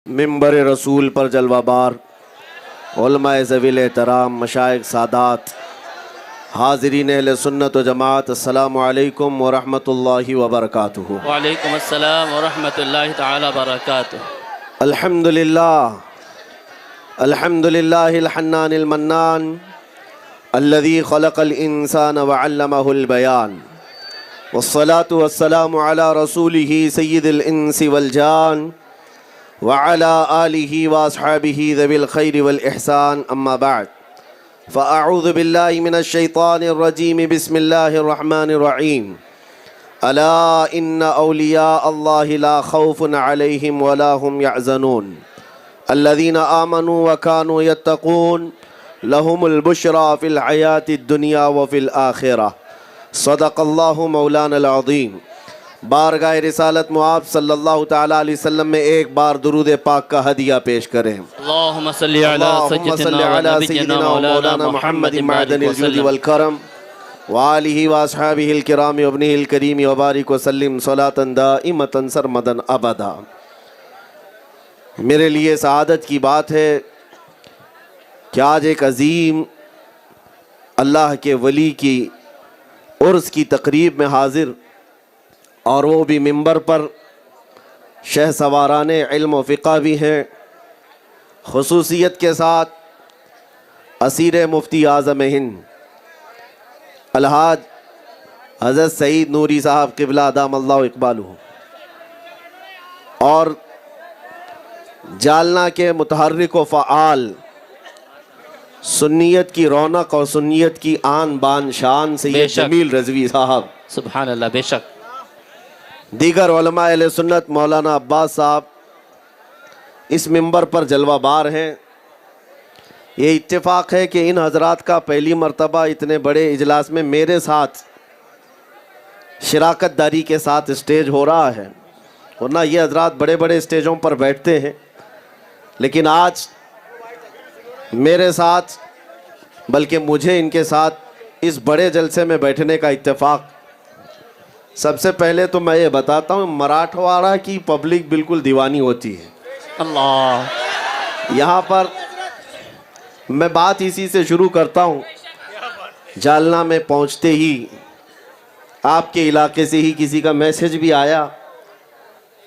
منبر رسول پر جلوہ بار علماء ذویل احترام مشائخ سادات حاضرین اہل سنت و جماعت، السلام علیکم ورحمۃ اللہ وبرکاتہ۔ وعلیکم السلام ورحمۃ اللہ تعالی وبرکاتہ۔ الحمدللہ الحنان المنان الذي خلق الانسان وعلمه البیان، والصلاة والسلام على رسوله سید الانس والجان وعلى آلہ واصحابہ ذوی الخیر والاحسان، اما بعد فاعوذ باللہ من الشیطان الرجیم، بسم اللہ الرحمن الرحیم۔ الا ان اولیاء اللہ لا خوف علیہم ولا هم يحزنون الذین آمنوا وكانوا يتقون لهم البشرى في الحیاة الدنیا وفي الآخرہ، صدق اللہ مولانا العظیم۔ بارگاہ رسالت معاب صلی اللہ تعالیٰ علیہ وسلم میں ایک بار درود پاک کا ہدیہ پیش کریں۔ اللہم صلی علی سیدنا مولانا محمد معدن الجود والکرم وآلہ واصحابہ الکرام وابنہ الکریم وبارک وسلم صلاۃ دائمۃ سرمدا ابدا۔ میرے لیے سعادت کی بات ہے کہ آج ایک عظیم اللہ کے ولی کی عرس کی تقریب میں حاضر، اور وہ بھی منبر پر شہ سواران علم و فقہ بھی ہیں، خصوصیت کے ساتھ اسیر مفتی اعظم ہند الحاج حضرت سعید نوری صاحب قبلہ دام اللہ اقبالہ، اور جالنا کے متحرک و فعال، سنیت کی رونق اور سنیت کی آن بان شان سید جمیل رضوی صاحب، سبحان اللہ، بے شک، دیگر علماء اہل سنت، مولانا عباس صاحب اس منبر پر جلوہ بار ہیں۔ یہ اتفاق ہے کہ ان حضرات کا پہلی مرتبہ اتنے بڑے اجلاس میں میرے ساتھ شراکت داری کے ساتھ اسٹیج ہو رہا ہے، ورنہ یہ حضرات بڑے بڑے اسٹیجوں پر بیٹھتے ہیں، لیکن آج میرے ساتھ بلکہ مجھے ان کے ساتھ اس بڑے جلسے میں بیٹھنے کا اتفاق۔ سب سے پہلے تو میں یہ بتاتا ہوں، مراٹھواڑہ کی پبلک بالکل دیوانی ہوتی ہے۔ اللہ، یہاں پر میں بات اسی سے شروع کرتا ہوں۔ جالنا میں پہنچتے ہی آپ کے علاقے سے ہی کسی کا میسج بھی آیا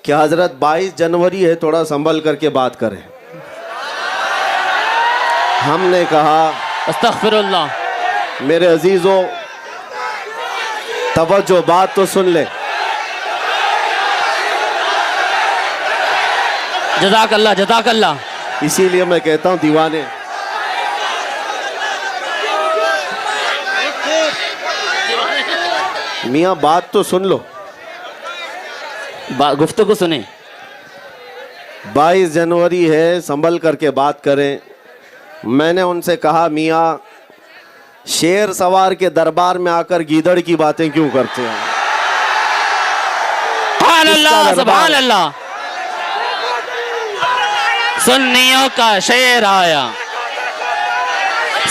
کہ حضرت 22 جنوری ہے، تھوڑا سنبھل کر کے بات کریں۔ ہم نے کہا استغفر اللہ، میرے عزیزوں توجہ، بات تو سن لے۔ جزاک اللہ، جزاک اللہ۔ اسی لیے میں کہتا ہوں دیوانے، میاں بات تو سن لو۔ گفتگو سنیں۔ 22 جنوری ہے، سنبھل کر کے بات کریں۔ میں نے ان سے کہا میاں شیر سوار کے دربار میں آ کر گیدڑ کی باتیں کیوں کرتے ہیں؟ سبحان اللہ، سبحان اللہ۔ سنیوں کا شیر آیا،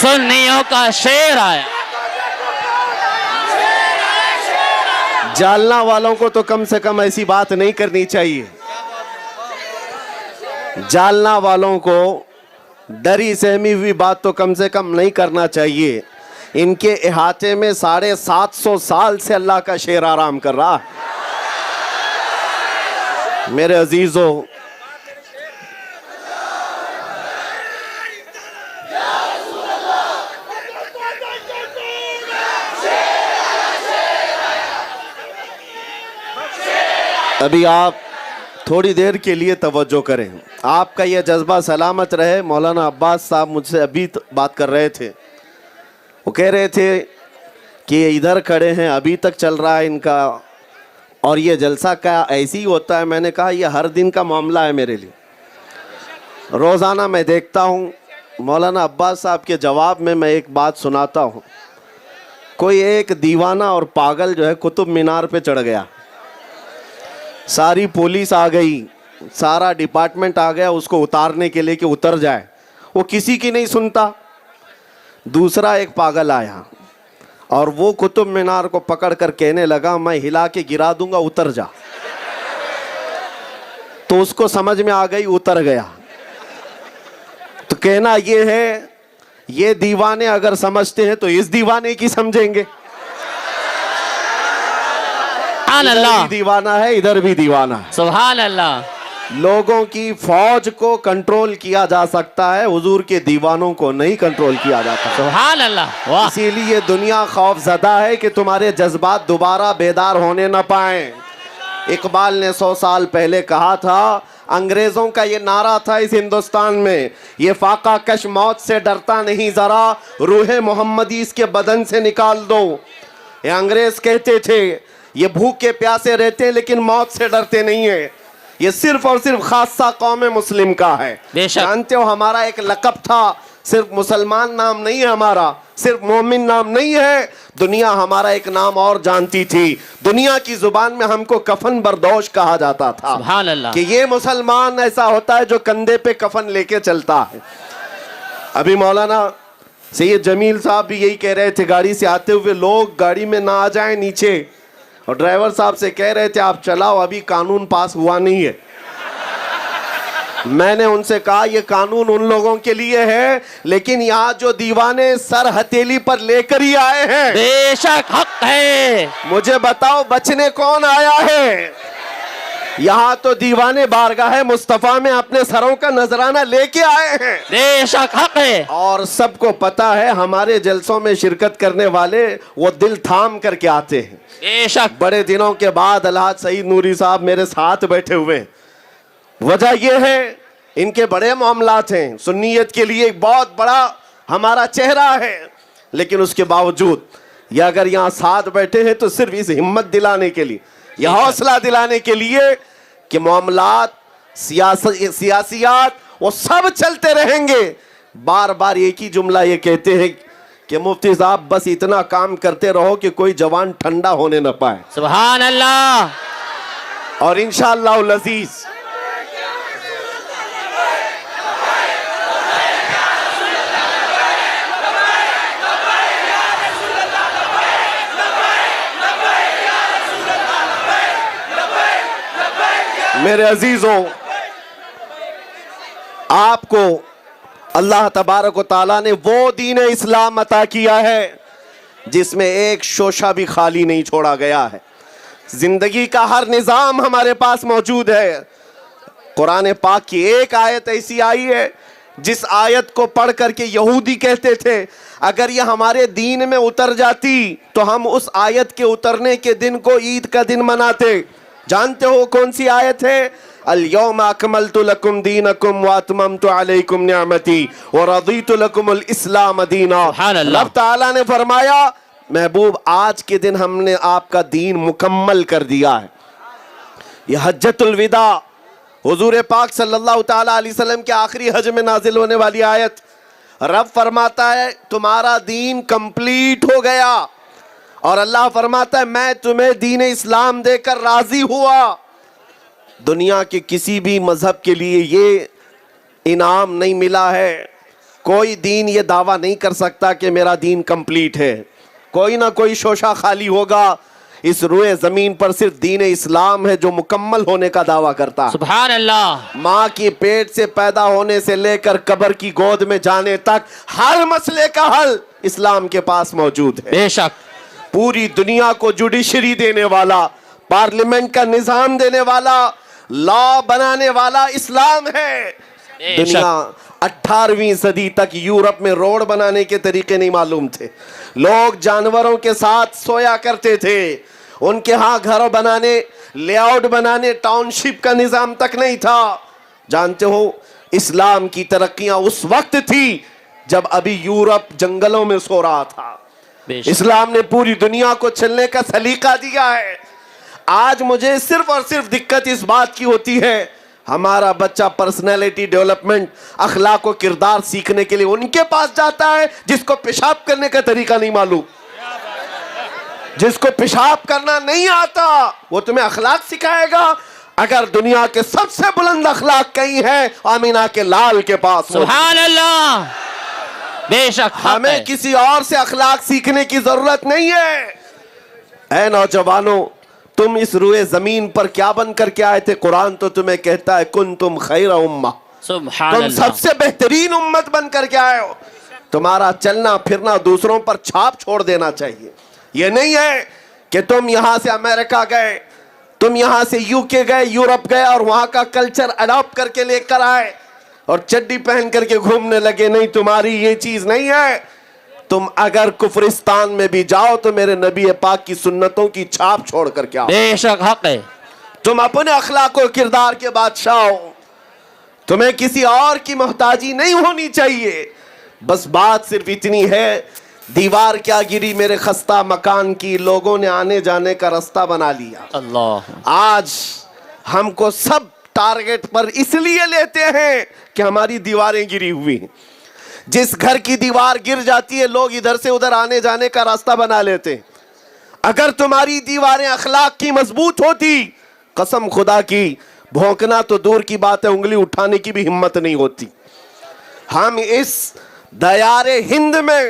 سنیوں کا شیر آیا۔ جالنا والوں کو تو کم سے کم ایسی بات نہیں کرنی چاہیے۔ جالنا والوں کو ڈری سہمی ہوئی بات تو کم سے کم نہیں کرنا چاہیے۔ ان کے احاطے میں 750 سال سے اللہ کا شیر آرام کر رہا ہے۔ میرے عزیزوں، ابھی آپ تھوڑی دیر کے لیے توجہ کریں۔ آپ کا یہ جذبہ سلامت رہے۔ مولانا عباس صاحب مجھ سے ابھی بات کر رہے تھے، وہ کہہ رہے تھے کہ یہ ادھر کھڑے ہیں، ابھی تک چل رہا ہے ان کا، اور یہ جلسہ کیا ایسی ہی ہوتا ہے؟ میں نے کہا یہ ہر دن کا معاملہ ہے میرے لیے، روزانہ میں دیکھتا ہوں۔ مولانا عباس صاحب کے جواب میں ایک بات سناتا ہوں۔ کوئی ایک دیوانہ اور پاگل جو ہے قطب مینار پہ چڑھ گیا، ساری پولیس آ گئی، سارا ڈپارٹمنٹ آ گیا اس کو اتارنے کے لیے کہ اتر جائے، وہ کسی کی نہیں سنتا۔ دوسرا ایک پاگل آیا اور وہ قطب مینار کو پکڑ کر کہنے لگا میں ہلا کے گرا دوں گا، اتر جا۔ تو اس کو سمجھ میں آ گئی, اتر گیا. تو کہنا یہ ہے, یہ دیوانے اگر سمجھتے ہیں تو اس دیوانے کی سمجھیں گے. سبحان ادھر اللہ, بھی دیوانہ ہے, ادھر بھی دیوانہ ہے. سبحان اللہ. لوگوں کی فوج کو کنٹرول کیا جا سکتا ہے, حضور کے دیوانوں کو نہیں کنٹرول کیا جاتا. سبحان اللہ. واہ. اسی لیے دنیا خوف زدہ ہے کہ تمہارے جذبات دوبارہ بیدار ہونے نہ پائیں. اقبال نے 100 سال پہلے کہا تھا, انگریزوں کا یہ نعرہ تھا اس ہندوستان میں, یہ فاقہ کش موت سے ڈرتا نہیں, ذرا روح محمدی اس کے بدن سے نکال دو. یہ انگریز کہتے تھے یہ بھوکے پیاسے رہتے ہیں لیکن موت سے ڈرتے نہیں ہیں. یہ صرف اور صرف خاصہ قوم مسلم کا ہے. بے شک. جانتے ہو ہمارا ایک لقب تھا, صرف مسلمان نام نہیں ہے ہمارا, صرف مومن نام نہیں ہے, دنیا ہمارا ایک نام اور جانتی تھی. دنیا کی زبان میں ہم کو کفن بردوش کہا جاتا تھا. سبحان اللہ. کہ یہ مسلمان ایسا ہوتا ہے جو کندھے پہ کفن لے کے چلتا ہے. ابھی مولانا سید جمیل صاحب بھی یہی کہہ رہے تھے, گاڑی سے آتے ہوئے لوگ گاڑی میں نہ آ جائیں نیچے, اور ڈرائیور صاحب سے کہہ رہے تھے آپ چلاؤ, ابھی قانون پاس ہوا نہیں ہے. میں نے ان سے کہا یہ قانون ان لوگوں کے لیے ہے, لیکن یہاں جو دیوانے سر ہتھیلی پر لے کر ہی آئے ہیں, بے شک حق ہے. مجھے بتاؤ بچنے کون آیا ہے؟ یہاں تو دیوانے بارگاہ مصطفیٰ میں اپنے سروں کا نذرانہ لے کے آئے ہیں. بے شک حق ہے. اور سب کو پتا ہے ہمارے جلسوں میں شرکت کرنے والے وہ دل تھام کر کے آتے ہیں. بے شک. بڑے دنوں کے بعد الحاج سعید نوری صاحب میرے ساتھ بیٹھے ہوئے ہیں. وجہ یہ ہے ان کے بڑے معاملات ہیں, سنیت کے لیے ایک بہت بڑا ہمارا چہرہ ہے, لیکن اس کے باوجود یہ اگر یہاں ساتھ بیٹھے ہیں تو صرف اس ہمت دلانے کے لیے, یہ حوصلہ دلانے کے لیے کہ معاملات سیاسیات وہ سب چلتے رہیں گے. بار بار ایک ہی جملہ یہ کہتے ہیں کہ مفتی صاحب بس اتنا کام کرتے رہو کہ کوئی جوان ٹھنڈا ہونے نہ پائے. سبحان اللہ. اور انشاءاللہ العزیز میرے عزیزوں, آپ کو اللہ تبارک و تعالیٰ نے وہ دین اسلام عطا کیا ہے جس میں ایک شوشہ بھی خالی نہیں چھوڑا گیا ہے. زندگی کا ہر نظام ہمارے پاس موجود ہے. قرآن پاک کی ایک آیت ایسی آئی ہے جس آیت کو پڑھ کر کے یہودی کہتے تھے اگر یہ ہمارے دین میں اتر جاتی تو ہم اس آیت کے اترنے کے دن کو عید کا دن مناتے. جانتے ہو کون سی آیت ہے؟ اليوم اکملت لکم دینکم واتممت علیکم نعمتی ورضیت لکم الاسلام دینا. رب تعالیٰ نے فرمایا محبوب آج کے دن ہم نے آپ کا دین مکمل کر دیا ہے. یہ حجۃ الوداع حضور پاک صلی اللہ تعالیٰ علیہ وسلم کے آخری حج میں نازل ہونے والی آیت. رب فرماتا ہے تمہارا دین کمپلیٹ ہو گیا, اور اللہ فرماتا ہے میں تمہیں دین اسلام دے کر راضی ہوا. دنیا کے کسی بھی مذہب کے لیے یہ انعام نہیں ملا ہے. کوئی دین یہ دعویٰ نہیں کر سکتا کہ میرا دین کمپلیٹ ہے. کوئی نہ کوئی شوشہ خالی ہوگا. اس روئے زمین پر صرف دین اسلام ہے جو مکمل ہونے کا دعویٰ کرتا ہے. سبحان اللہ. ماں کی پیٹ سے پیدا ہونے سے لے کر قبر کی گود میں جانے تک ہر مسئلے کا حل اسلام کے پاس موجود ہے. بے شک. پوری دنیا کو جوڈیشری دینے والا, پارلیمنٹ کا نظام دینے والا, لا بنانے والا اسلام ہے. دنیا 18ویں صدی تک یورپ میں روڈ بنانے کے طریقے نہیں معلوم تھے. لوگ جانوروں کے ساتھ سویا کرتے تھے. ان کے ہاں گھر بنانے, لے آؤٹ بنانے, ٹاؤن شپ کا نظام تک نہیں تھا. جانتے ہو اسلام کی ترقیاں اس وقت تھی جب ابھی یورپ جنگلوں میں سو رہا تھا. اسلام نے پوری دنیا کو چلنے کا سلیقہ دیا ہے. آج مجھے صرف اور صرف دقت اس بات کی ہوتی ہے ہمارا بچہ پرسنالٹی ڈیولپمنٹ, اخلاق و کردار سیکھنے کے لیے ان کے پاس جاتا ہے جس کو پیشاب کرنے کا طریقہ نہیں معلوم. جس کو پیشاب کرنا نہیں آتا وہ تمہیں اخلاق سکھائے گا. اگر دنیا کے سب سے بلند اخلاق کہیں ہے آمینہ کے لال کے پاس. سبحان اللہ. بے شک. ہمیں کسی اور سے اخلاق سیکھنے کی ضرورت نہیں ہے. اے نوجوانوں, تم اس روئے زمین پر کیا بن کر کے آئے تھے؟ قرآن تو تمہیں کہتا ہے کنتم خیر امہ، سبحان تم اللہ. سب سے بہترین امت بن کر کے آئے ہو. تمہارا چلنا پھرنا دوسروں پر چھاپ چھوڑ دینا چاہیے. یہ نہیں ہے کہ تم یہاں سے امریکہ گئے، تم یہاں سے یو کے گئے، یورپ گئے اور وہاں کا کلچر اڈاپٹ کر کے لے کر آئے اور چڈی پہن کر کے گھومنے لگے. نہیں، تمہاری یہ چیز نہیں ہے. تم اگر کفرستان میں بھی جاؤ تو میرے نبی پاک کی سنتوں کی چھاپ چھوڑ کر کے آؤ. بے شک حق ہے. تم اپنے اخلاق و کردار کے بادشاہ ہو، تمہیں کسی اور کی محتاجی نہیں ہونی چاہیے. بس بات صرف اتنی ہے، دیوار کیا گری میرے خستہ مکان کی، لوگوں نے آنے جانے کا راستہ بنا لیا. اللہ. آج ہم کو سب ٹارگٹ پر اس لیے لیتے ہیں کہ ہماری دیواریں گری ہوئی ہیں. جس گھر کی دیوار گر جاتی ہے لوگ ادھر سے ادھر آنے جانے کا راستہ بنا لیتے ہیں. اگر تمہاری دیواریں اخلاق کی مضبوط ہوتی، قسم خدا کی بھونکنا تو دور کی بات ہے، انگلی اٹھانے کی بھی ہمت نہیں ہوتی. ہم اس دیار ہند میں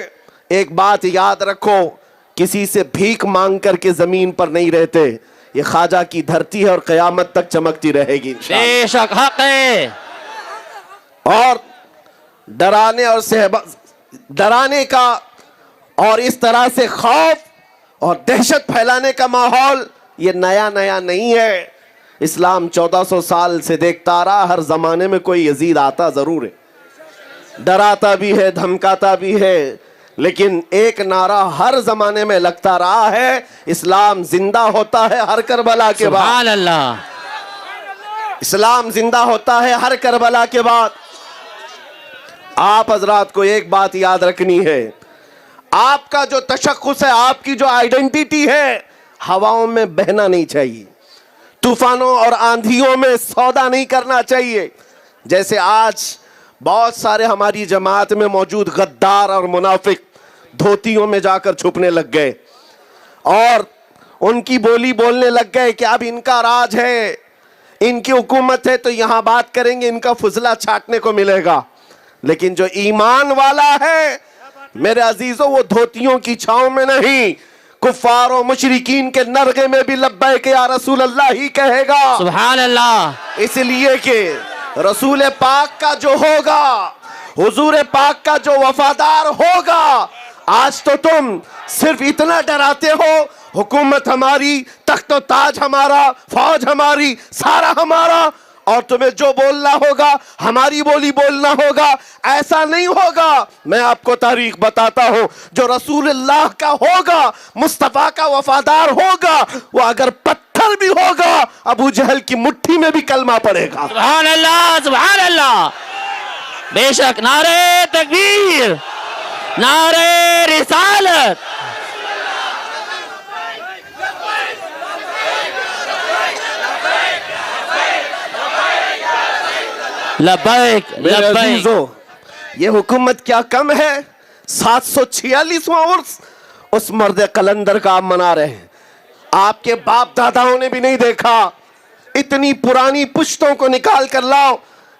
ایک بات یاد رکھو، کسی سے بھیک مانگ کر کے زمین پر نہیں رہتے. یہ خواجہ کی دھرتی ہے اور قیامت تک چمکتی رہے گی انشاءاللہ. بے شک حق ہے. اور ڈرانے کا اور اس طرح سے خوف اور دہشت پھیلانے کا ماحول یہ نیا نہیں ہے. اسلام 1400 سال سے دیکھتا آ رہا، ہر زمانے میں کوئی یزید آتا ضرور ہے، ڈراتا بھی ہے، دھمکاتا بھی ہے، لیکن ایک نعرہ ہر زمانے میں لگتا رہا ہے، اسلام زندہ ہوتا ہے ہر کربلا کے بعد. سبحان اللہ. اسلام زندہ ہوتا ہے ہر کربلا کے بعد. آپ حضرات کو ایک بات یاد رکھنی ہے، آپ کا جو تشخص ہے، آپ کی جو آئیڈینٹی ہے، ہواؤں میں بہنا نہیں چاہیے، طوفانوں اور آندھیوں میں سودا نہیں کرنا چاہیے. جیسے آج بہت سارے ہماری جماعت میں موجود غدار اور منافق دھوتیوں میں جا کر چھپنے لگ گئے اور ان کی بولی بولنے لگ گئے کہ اب ان کا راج ہے، ان کی حکومت ہے تو یہاں بات کریں گے، ان کا فضلہ چھاٹنے کو ملے گا. لیکن جو ایمان والا ہے میرے عزیزوں، وہ دھوتیوں کی چھاؤں میں نہیں، کفار و مشرکین کے نرغے میں بھی لبیک یا رسول اللہ ہی کہے گا. سبحان اللہ. اس لیے کہ رسول پاک کا جو ہوگا، حضور پاک کا جو وفادار ہوگا. آج تو تم صرف اتنا ڈراتے ہو، حکومت ہماری، تخت و تاج ہمارا، فوج ہماری، سارا ہمارا، اور تمہیں جو بولنا ہوگا ہماری بولی بولنا ہوگا. ایسا نہیں ہوگا. میں آپ کو تاریخ بتاتا ہوں، جو رسول اللہ کا ہوگا، مصطفیٰ کا وفادار ہوگا، وہ اگر پتھر بھی ہوگا ابو جہل کی مٹھی میں بھی کلمہ پڑے گا. سبحان اللہ. سبحان اللہ. بے شک. نعرہ تکبیر، نعرہ رسالت. لبیک میرے لبیک. عزیزو، یہ حکومت کیا کم ہے؟ 746واں عرس اس مرد قلندر کا آپ منا رہے ہیں. آپ کے باپ داداؤں نے بھی نہیں دیکھا. اتنی پرانی پشتوں کو نکال کر لاؤ،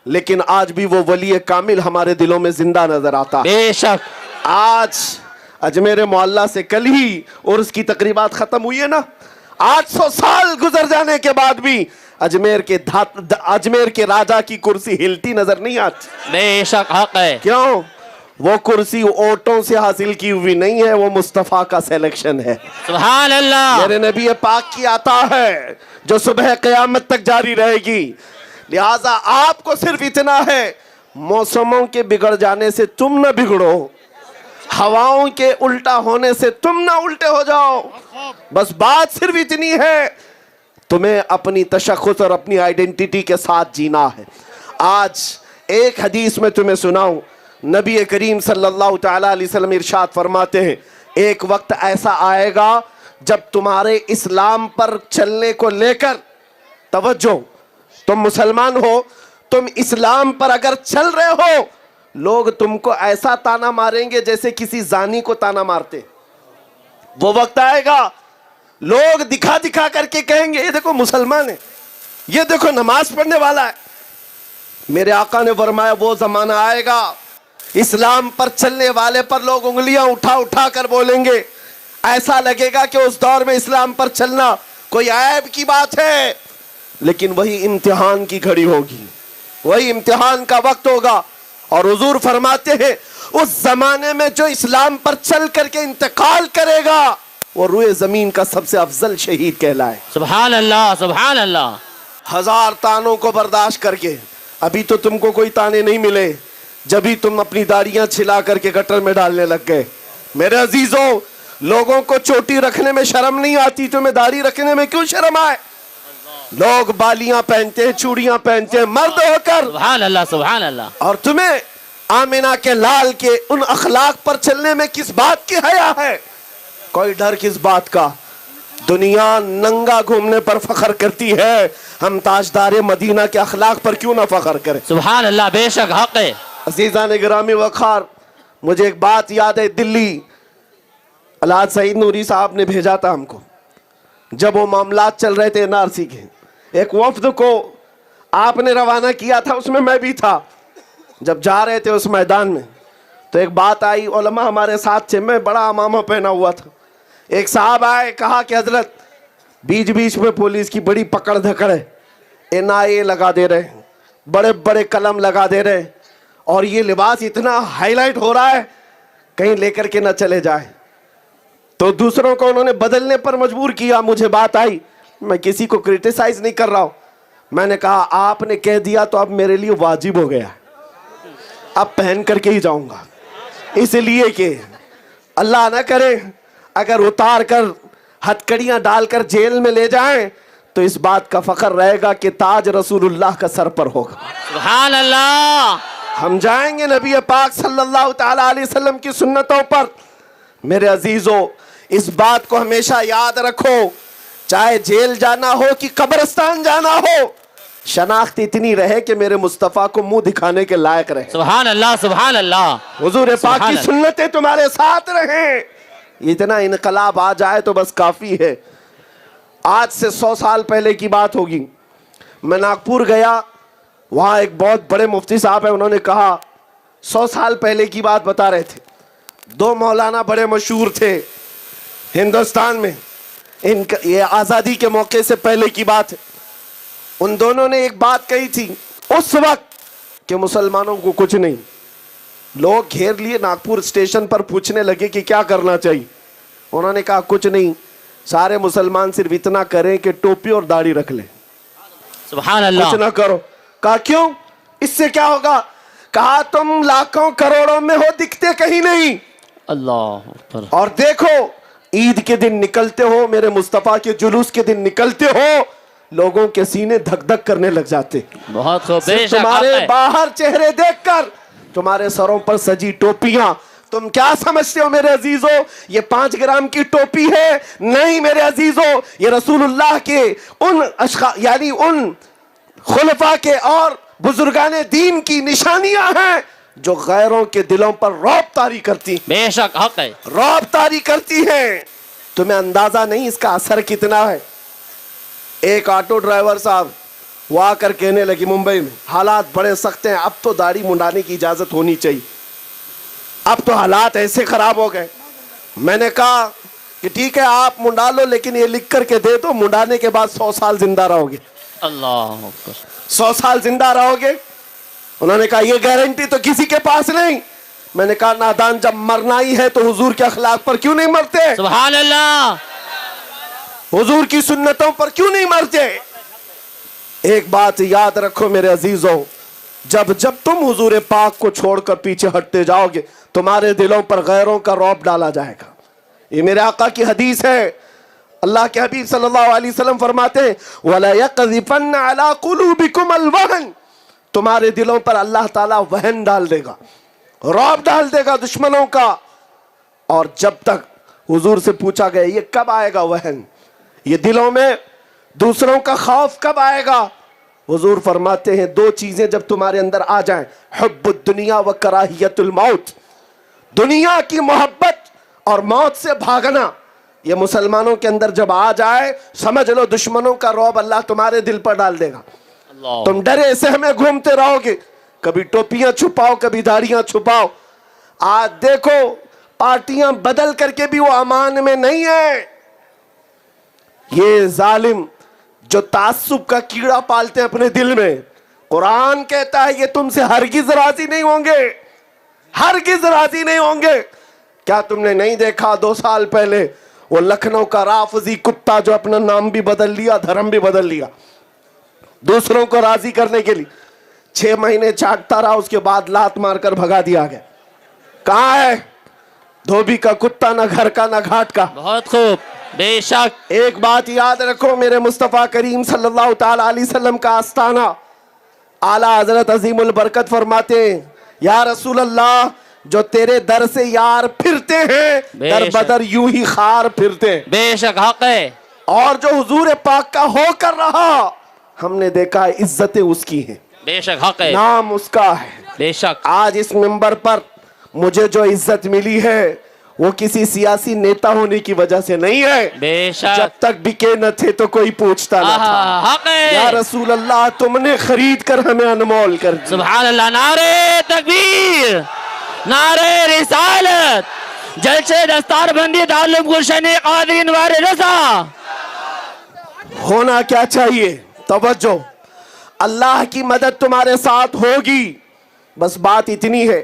لیکن آج بھی وہ ولی کامل ہمارے دلوں میں زندہ نظر آتا. بے شک. آج اجمیر معلیٰ سے کل ہی عرس کی تقریبات ختم ہوئی ہے نا. 800 سال گزر جانے کے بعد بھی اجمیر کے راجہ کی کرسی ہلتی نظر نہیں آتی. بے شک حق ہے. کیوں؟ وہ کرسی اوٹوں سے حاصل کی ہوئی نہیں ہے، وہ مصطفیٰ کا سیلیکشن ہے. سبحان اللہ. میرے نبی پاک کی عطا ہے جو صبح قیامت تک جاری رہے گی. لہٰذا آپ کو صرف اتنا ہے، موسموں کے بگڑ جانے سے تم نہ بگڑو، ہواؤں کے الٹا ہونے سے تم نہ الٹے ہو جاؤ. بس بات صرف اتنی ہے، تمہیں اپنی تشخص اور اپنی آئیڈینٹی کے ساتھ جینا ہے. آج ایک حدیث میں تمہیں سناؤں، نبی کریم صلی اللہ تعالیٰ علیہ وسلم ارشاد فرماتے ہیں، ایک وقت ایسا آئے گا جب تمہارے اسلام پر چلنے کو لے کر، توجہ، تم مسلمان ہو، تم اسلام پر اگر چل رہے ہو، لوگ تم کو ایسا تانا ماریں گے جیسے کسی زانی کو تانا مارتے. وہ وقت آئے گا لوگ دکھا دکھا کر کے کہیں گے یہ دیکھو مسلمان ہے، یہ دیکھو نماز پڑھنے والا ہے. میرے آقا نے فرمایا وہ زمانہ آئے گا اسلام پر چلنے والے پر لوگ انگلیاں اٹھا اٹھا کر بولیں گے. ایسا لگے گا کہ اس دور میں اسلام پر چلنا کوئی عیب کی بات ہے، لیکن وہی امتحان کی گھڑی ہوگی، وہی امتحان کا وقت ہوگا۔ اور حضور فرماتے ہیں اس زمانے میں جو اسلام پر چل کر کے انتقال کرے گا وہ روئے زمین کا سب سے افضل شہید کہلائے۔ سبحان اللہ، سبحان اللہ۔ ہزار تانوں کو برداشت کر کے، ابھی تو تم کو کوئی تانے نہیں ملے جبھی تم اپنی داڑیاں چھلا کر کے گٹر میں ڈالنے لگ گئے۔ میرے عزیزوں، لوگوں کو چوٹی رکھنے میں شرم نہیں آتی، تمہیں داڑھی رکھنے میں کیوں شرم آئے؟ لوگ بالیاں پہنتے ہیں، چوڑیاں پہنتے ہیں مرد ہو کر، سبحان اللہ، سبحان اللہ۔ اور تمہیں آمنہ کے لال کے ان اخلاق پر چلنے میں کس بات کی حیا ہے؟ کوئی ڈر کس بات کا؟ دنیا ننگا گھومنے پر فخر کرتی ہے، ہم تاجدار مدینہ کے اخلاق پر کیوں نہ فخر کریں؟ سبحان اللہ، بے شک حق ہے۔ عزیزان گرامی وقار، مجھے ایک بات یاد ہے، دلی الحاج سعید نوری صاحب نے بھیجا تھا ہم کو، جب وہ معاملات چل رہے تھے NRC کے، ایک وفد کو آپ نے روانہ کیا تھا، اس میں میں بھی تھا۔ جب جا رہے تھے اس میدان میں تو ایک بات آئی، علماء ہمارے ساتھ تھے، میں بڑا امامہ پہنا ہوا تھا، ایک صاحب آئے، کہا کہ حضرت بیچ بیچ میں پولیس کی بڑی پکڑ دھکڑ ہے، NIA لگا دے رہے، بڑے بڑے قلم لگا دے رہے، اور یہ لباس اتنا ہائی لائٹ ہو رہا ہے کہیں لے کر کے نہ چلے جائے۔ تو دوسروں کو انہوں نے بدلنے پر مجبور کیا۔ مجھے بات آئی، میں کسی کو کرٹیسائز نہیں کر رہا ہوں، میں نے کہا آپ نے کہہ دیا تو اب میرے لیے واجب ہو گیا، اب پہن کر کے ہی جاؤں گا، اس لیے کہ اللہ نہ کرے اگر اتار کر ہتکڑیاں ڈال کر جیل میں لے جائیں تو اس بات کا فخر رہے گا کہ تاج رسول اللہ کا سر پر ہوگا۔ سبحان اللہ۔ ہم جائیں گے نبی پاک صلی اللہ تعالیٰ علیہ وسلم کی سنتوں پر۔ میرے عزیزوں، اس بات کو ہمیشہ یاد رکھو، چاہے جیل جانا ہو کہ قبرستان جانا ہو، شناخت اتنی رہے کہ میرے مصطفیٰ کو منہ دکھانے کے لائق رہے۔ سبحان اللہ، سبحان اللہ۔ حضور پاک کی سنتیں تمہارے ساتھ رہیں، اتنا انقلاب آ جائے تو بس کافی ہے۔ آج سے 100 سال پہلے کی بات ہوگی، میں ناگپور گیا، وہاں ایک بہت بڑے مفتی صاحب ہیں، انہوں نے کہا 100 سال پہلے کی بات بتا رہے تھے، دو مولانا بڑے مشہور تھے ہندوستان میں، یہ آزادی کے موقع سے پہلے کی بات ہے، ان دونوں نے ایک بات کہی تھی اس وقت کہ مسلمانوں کو کچھ نہیں۔ لوگ گھیر لیے ناگپور اسٹیشن پر، پوچھنے لگے کہ کیا کرنا چاہیے، انہوں نے کہا کچھ نہیں، سارے مسلمان صرف اتنا کریں کہ ٹوپی اور داڑھی رکھ لیں، سبحان اللہ۔ کچھ نہ کرو۔ کہا کیوں؟ اس سے کیا ہوگا؟ کہا تم لاکھوں کروڑوں میں ہو، دکھتے کہیں نہیں، اللہ اکبر۔ اور دیکھو عید کے دن نکلتے ہو، میرے مصطفیٰ کے جلوس کے دن نکلتے ہو، لوگوں کے سینے دھک دھک کرنے لگ جاتے، بہت خوب، بے شک تمہارے باہر چہرے دیکھ کر، تمہارے سروں پر سجی ٹوپیاں۔ تم کیا سمجھتے ہو میرے عزیزوں یہ 5 گرام کی ٹوپی ہے؟ نہیں میرے عزیزوں، یہ رسول اللہ کے ان یعنی ان خلفاء کے اور بزرگان دین کی نشانیاں ہیں جو غیروں کے دلوں پر رعب طاری کرتی، بے شک حق ہے، رعب طاری کرتی ہیں۔ تمہیں اندازہ نہیں اس کا اثر کتنا ہے۔ ایک آٹو ڈرائیور صاحب وہ آ کر کہنے لگی ممبئی میں حالات بڑے سخت ہیں، اب تو داڑھی منڈانے کی اجازت ہونی چاہیے، اب تو حالات ایسے خراب ہو گئے۔ میں نے کہا کہ ٹھیک ہے آپ منڈا لو، لیکن یہ لکھ کر کے دے دو منڈانے کے بعد 100 سال زندہ رہو گے۔ اللہ اکبر۔ 100 سال زندہ رہو گے؟ انہوں نے کہا یہ گارنٹی تو کسی کے پاس نہیں۔ میں نے کہا نادان جب مرنا ہی ہے تو حضور کے اخلاق پر کیوں نہیں مرتے؟ سبحان اللہ۔ حضور کی سنتوں پر کیوں نہیں مرتے؟ ایک بات یاد رکھو میرے عزیزوں، جب تم حضور پاک کو چھوڑ کر پیچھے ہٹتے جاؤ گے تمہارے دلوں پر غیروں کا رعب ڈالا جائے گا۔ یہ میرے آقا کی حدیث ہے، اللہ کے حبیب صلی اللہ علیہ وسلم فرماتے ہیں وَلَا يَقْذِفَنَّ عَلَىٰ قُلُوبِكُمَ الْوَهْنَ، تمہارے دلوں پر اللہ تعالیٰ وہن ڈال دے گا، رعب ڈال دے گا دشمنوں کا۔ اور جب تک حضور سے پوچھا گیا یہ کب آئے گا وہن، یہ دلوں میں دوسروں کا خوف کب آئے گا؟ حضور فرماتے ہیں 2 چیزیں جب تمہارے اندر آ جائیں، حب الدنیا و کراہیت الموت، دنیا کی محبت اور موت سے بھاگنا، یہ مسلمانوں کے اندر جب آ جائے سمجھ لو دشمنوں کا رعب اللہ تمہارے دل پر ڈال دے گا۔ تم ڈرے سہمے گھومتے رہو گے، کبھی ٹوپیاں چھپاؤ کبھی داڑیاں چھپاؤ۔ آج دیکھو پارٹیاں بدل کر کے بھی وہ امان میں نہیں ہے۔ یہ ظالم جو تعصب کا کیڑا پالتے ہیں اپنے دل میں، قرآن کہتا ہے یہ تم سے ہرگز راضی نہیں ہوں گے، ہرگز راضی نہیں ہوں گے۔ کیا تم نے نہیں دیکھا 2 سال پہلے وہ لکھنؤ کا رافضی کتا جو اپنا نام بھی بدل لیا، دھرم بھی بدل لیا، دوسروں کو راضی کرنے کے لیے 6 مہینے چاٹتا رہا، اس کے بعد لات مار کر بھگا دیا گیا۔ کہاں ہے؟ دھوبی کا کتا، نہ گھر کا نہ گھاٹ کا۔ بہت خوب، بے شک۔ ایک بات یاد رکھو، میرے مصطفیٰ کریم صلی اللہ تعالی علیہ وسلم کا آستانہ، اعلیٰ حضرت عظیم البرکت فرماتے ہیں یا رسول اللہ جو تیرے در سے یار پھرتے ہیں در بدر یوں ہی خار پھرتے ہیں۔ بے شک حق ہے۔ اور جو حضور پاک کا ہو کر رہا، ہم نے دیکھا عزتیں اس کی ہیں، بے شک حق ہے، نام اس کا ہے۔ بے شک۔ آج اس منبر پر مجھے جو عزت ملی ہے وہ کسی سیاسی نیتا ہونے کی وجہ سے نہیں ہے، بے شک۔ جب تک بکے نہ تھے تو کوئی پوچھتا نہ تھا۔ حق ہے یا رسول اللہ تم نے خرید کر ہمیں انمول کر دیا۔ سبحان اللہ، نعرہ تکبیر، نعرہ رسالت، جلسے دستار بندی تعلق گلشن قادرین وار رضا۔ ہونا کیا چاہیے؟ توجہ، اللہ کی مدد تمہارے ساتھ ہوگی، بس بات اتنی ہے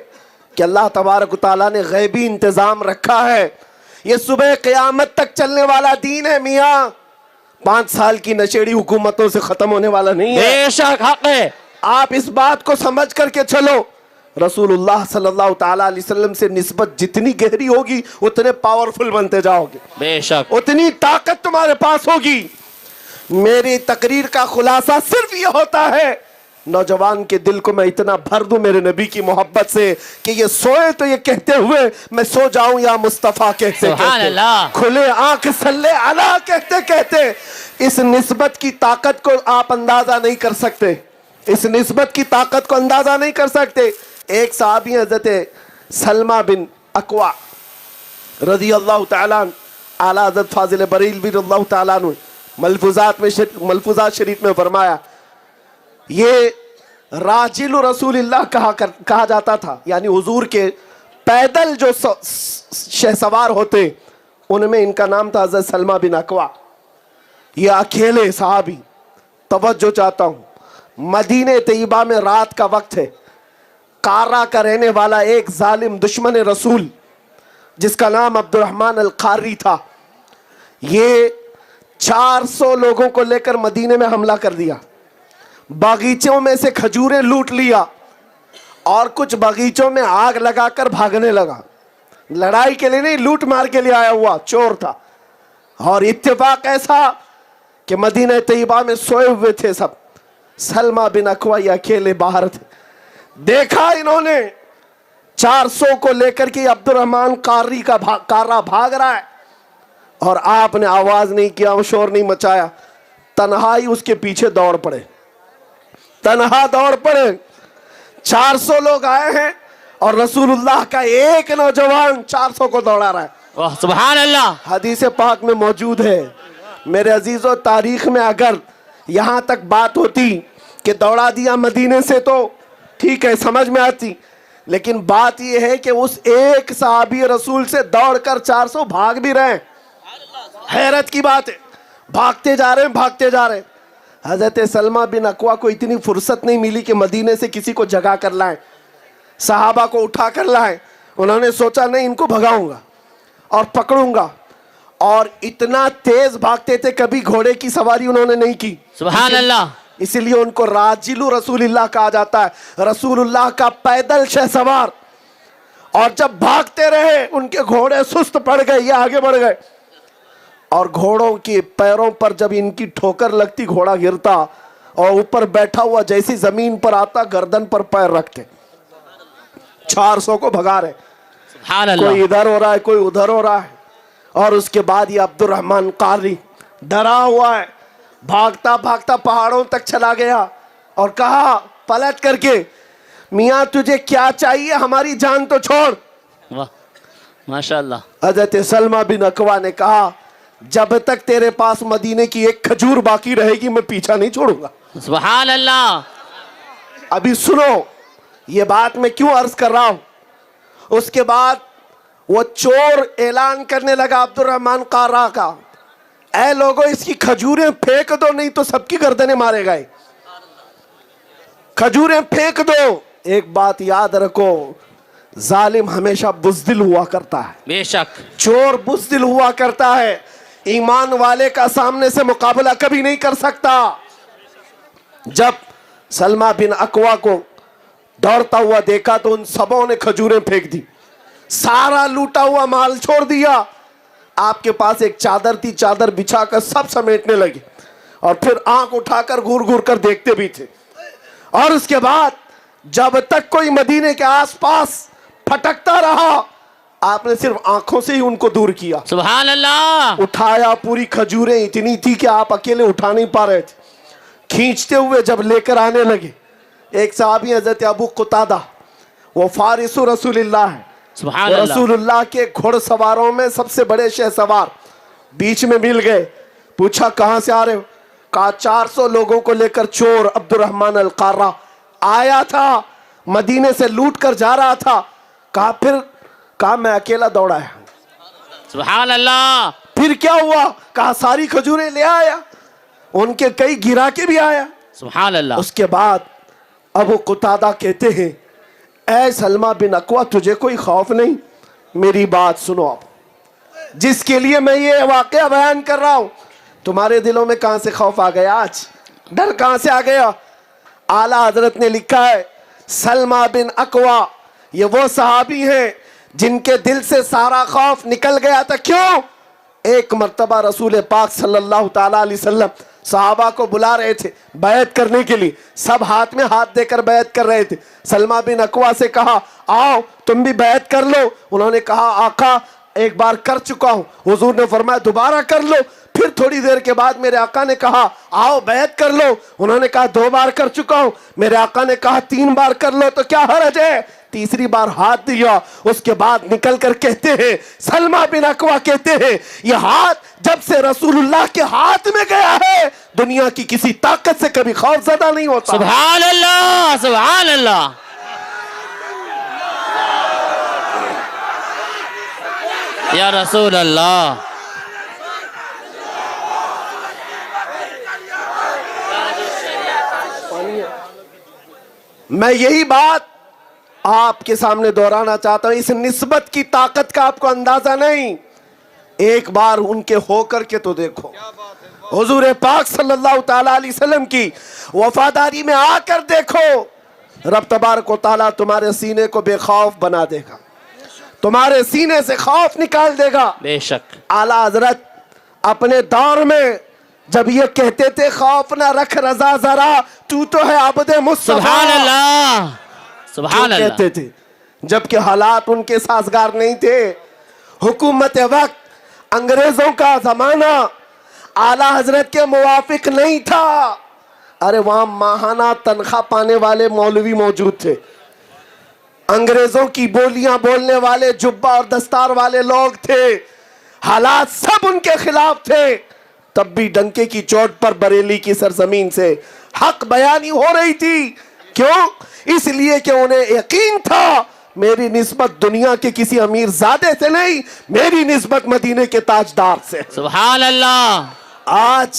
کہ اللہ تبارک و تعالیٰ نے غیبی انتظام رکھا ہے۔ یہ صبح قیامت تک چلنے والا دین ہے میاں، 5 سال کی نشیڑی حکومتوں سے ختم ہونے والا نہیں ہے۔ بے شک حق ہے۔ آپ اس بات کو سمجھ کر کے چلو، رسول اللہ صلی اللہ تعالیٰ علیہ وسلم سے نسبت جتنی گہری ہوگی اتنے پاورفل بنتے جاؤ گے، بے شک۔ اتنی طاقت تمہارے پاس ہوگی۔ میری تقریر کا خلاصہ صرف یہ ہوتا ہے، نوجوان کے دل کو میں اتنا بھر دوں میرے نبی کی محبت سے کہ یہ سوئے تو یہ کہتے ہوئے میں سو جاؤں یا مصطفیٰ کہتے سبحان اللہ، کھلے آنکھ صلی علی کہتے کہتے۔ اس نسبت کی طاقت کو آپ اندازہ نہیں کر سکتے، اس نسبت کی طاقت کو اندازہ نہیں کر سکتے۔ ایک صحابی حضرت سلمہ بن اکوع رضی اللہ تعالیٰ عنہ، اعلیٰ حضرت فاضل بریلوی رضی اللہ تعالیٰ عنہ ملفوظات شریف میں فرمایا، یہ راجل رسول اللہ کہا جاتا تھا، یعنی حضور کے پیدل جو شہسوار ہوتے ان میں ان کا نام تھا حضرت سلمہ بن اکوع۔ یہ اکیلے صحابی، توجہ چاہتا ہوں، مدینہ طیبہ میں رات کا وقت ہے، کارا کا رہنے والا ایک ظالم دشمن رسول جس کا نام عبد الرحمن القاری تھا، یہ 400 لوگوں کو لے کر مدینے میں حملہ کر دیا، باغیچوں میں سے کھجوریں لوٹ لیا اور کچھ باغیچوں میں آگ لگا کر بھاگنے لگا۔ لڑائی کے لیے نہیں، لوٹ مار کے لیے آیا ہوا چور تھا۔ اور اتفاق ایسا کہ مدینہ طیبہ میں سوئے ہوئے تھے سب، سلمہ بن اکوع اکیلے باہر تھے۔ دیکھا انہوں نے 400 کو لے کر کے عبد الرحمن قاری کا کارا بھاگ رہا ہے، اور آپ نے آواز نہیں کیا، شور نہیں مچایا، تنہائی اس کے پیچھے دوڑ پڑے، تنہا دوڑ پڑے۔ 400 لوگ آئے ہیں اور رسول اللہ کا ایک نوجوان 400 کو دوڑا رہا ہے۔ سبحان اللہ، حدیث پاک میں موجود ہے۔ میرے عزیزو، تاریخ میں اگر یہاں تک بات ہوتی کہ دوڑا دیا مدینے سے تو ٹھیک ہے، سمجھ میں آتی، لیکن بات یہ ہے کہ اس ایک صحابی رسول سے دوڑ کر 400 بھاگ بھی رہے ہیں۔ حیرت کی بات ہے، بھاگتے جا رہے ہیں، بھاگتے جا رہے ہیں۔ حضرت سلمہ بن اکوع کو اتنی فرصت نہیں ملی کہ مدینے سے کسی کو جگا کر لائیں، صحابہ کو اٹھا کر لائیں۔ انہوں نے سوچا نہیں، ان کو بھگاؤں گا اور پکڑوں گا، اور اتنا تیز بھاگتے تھے کبھی گھوڑے کی سواری انہوں نے نہیں کی۔ سبحان اللہ، اسی لیے ان کو راجل رسول اللہ کہا جاتا ہے، رسول اللہ کا پیدل شہسوار۔ اور جب بھاگتے رہے ان کے گھوڑے سست پڑ گئے، یہ آگے بڑھ گئے، اور گھوڑوں کے پیروں پر جب ان کی ٹھوکر لگتی گھوڑا گرتا، اور اوپر بیٹھا ہوا جیسی زمین پر آتا گردن پر پیر رکھتے۔ 400 کو بھگا رہے، سبحان اللہ، کوئی ادھر ہو رہا ہے، کوئی ادھر ہو رہا ہے۔ اور اس کے بعد یہ عبد الرحمن قاری ڈرا ہوا ہے، بھاگتا بھاگتا پہاڑوں تک چلا گیا اور کہا پلٹ کر کے، میاں تجھے کیا چاہیے، ہماری جان تو چھوڑ۔ واہ ماشاءاللہ۔ حضرت سلمہ بن اکوع نے کہا جب تک تیرے پاس مدینے کی ایک کھجور باقی رہے گی میں پیچھا نہیں چھوڑوں گا۔ سبحان اللہ۔ ابھی سنو یہ بات میں کیوں عرض کر رہا ہوں۔ اس کے بعد وہ چور اعلان کرنے لگا عبد الرحمن قارا کا اے لوگوں اس کی کھجوریں پھینک دو نہیں تو سب کی گردنیں مارے گئے. کھجوریں پھینک دو. ایک بات یاد رکھو, ظالم ہمیشہ بزدل ہوا کرتا ہے, بے شک. چور بزدل ہوا کرتا ہے, ایمان والے کا سامنے سے مقابلہ کبھی نہیں کر سکتا. جب سلمہ بن اکوا کو دوڑتا ہوا دیکھا تو ان سبوں نے کھجوریں پھینک دی, سارا لوٹا ہوا مال چھوڑ دیا. آپ کے پاس ایک چادر تھی, چادر بچھا کر سب سمیٹنے لگے اور پھر آنکھ اٹھا کر گھور گھور کر دیکھتے بھی تھے. اور اس کے بعد جب تک کوئی مدینے کے آس پاس پھٹکتا رہا, آپ نے صرف آنکھوں سے ہی ان کو دور کیا. سبحان اللہ. اٹھایا, پوری کھجوریں اتنی تھی کہ آپ اکیلے اٹھا نہیں پا رہے تھے. کھینچتے ہوئے جب لے کر آنے لگے, ایک صحابی حضرت ابو قتادہ, وہ فارس رسول اللہ ہے, سبحان وہ اللہ. رسول اللہ کے گھوڑ سواروں میں سب سے بڑے شہ سوار, بیچ میں مل گئے. پوچھا کہاں سے آ رہے ہو؟ کہا 400 لوگوں کو لے کر چور عبد الرحمن القارہ آیا تھا, مدینے سے لوٹ کر جا رہا تھا. کہا پھر؟ کہا میں اکیلا دوڑا ہے. سبحان اللہ. پھر کیا ہوا؟ کہا ساری کھجوریں لے آیا, ان کے کئی گرا کے بھی آیا. سبحان اللہ. اس کے بعد ابو قتادہ کہتے ہیں اے سلمہ بن اکوا تجھے کوئی خوف نہیں؟ میری بات سنو اب, جس کے لیے میں یہ واقعہ بیان کر رہا ہوں تمہارے دلوں میں کہاں سے خوف آ گیا؟ آج ڈر کہاں سے آ گیا؟ اعلیٰ حضرت نے لکھا ہے سلمہ بن اکوا یہ وہ صحابی ہیں جن کے دل سے سارا خوف نکل گیا تھا. کیوں؟ ایک مرتبہ رسول پاک صلی اللہ تعالیٰ علیہ وسلم صحابہ کو بلا رہے تھے بیعت کرنے کے لیے, سب ہاتھ میں ہاتھ دے کر بیعت کر رہے تھے. سلمہ بن اکوا سے کہا آؤ تم بھی بیعت کر لو. انہوں نے کہا آقا ایک بار کر چکا ہوں. حضور نے فرمایا دوبارہ کر لو. پھر تھوڑی دیر کے بعد میرے آقا نے کہا آؤ بیعت کر لو. انہوں نے کہا 2 بار کر چکا ہوں. میرے آقا نے کہا 3 بار کر لو تو کیا حرج ہے؟ تیسری بار ہاتھ دیا. اس کے بعد نکل کر کہتے ہیں سلمہ بن اکوا کہتے ہیں یہ ہاتھ جب سے رسول اللہ کے ہاتھ میں گیا ہے دنیا کی کسی طاقت سے کبھی خوف زدہ نہیں ہوتا. سبحان اللہ. سبحان اللہ. یا رسول اللہ. میں یہی بات آپ کے سامنے دہرانا چاہتا ہوں, اس نسبت کی طاقت کا آپ کو اندازہ نہیں. ایک بار ان کے ہو کر کے تو دیکھو, حضور پاک صلی اللہ تعالیٰ علیہ وسلم کی وفاداری میں آ کر دیکھو. رب تبارک و تعالیٰ تمہارے سینے کو بے خوف بنا دے گا, تمہارے سینے سے خوف نکال دے گا. بے شک. اعلیٰ حضرت اپنے دور میں جب یہ کہتے تھے خوف نہ رکھ رضا ذرا تو ہے عبد مصطفیٰ, سبحان اللہ. سبحان اللہ. کہتے تھے جبکہ حالات ان کے سازگار نہیں تھے. حکومت وقت, انگریزوں کا زمانہ اعلیٰ حضرت کے موافق نہیں تھا. ارے وہاں ماہانہ تنخواہ پانے والے مولوی موجود تھے, انگریزوں کی بولیاں بولنے والے جبہ اور دستار والے لوگ تھے, حالات سب ان کے خلاف تھے. تب بھی ڈنکے کی چوٹ پر بریلی کی سرزمین سے حق بیانی ہو رہی تھی. کیوں؟ اس لیے کہ انہیں یقین تھا میری نسبت دنیا کے کسی امیر زادے سے نہیں, میری نسبت مدینے کے تاجدار سے. سبحان اللہ. آج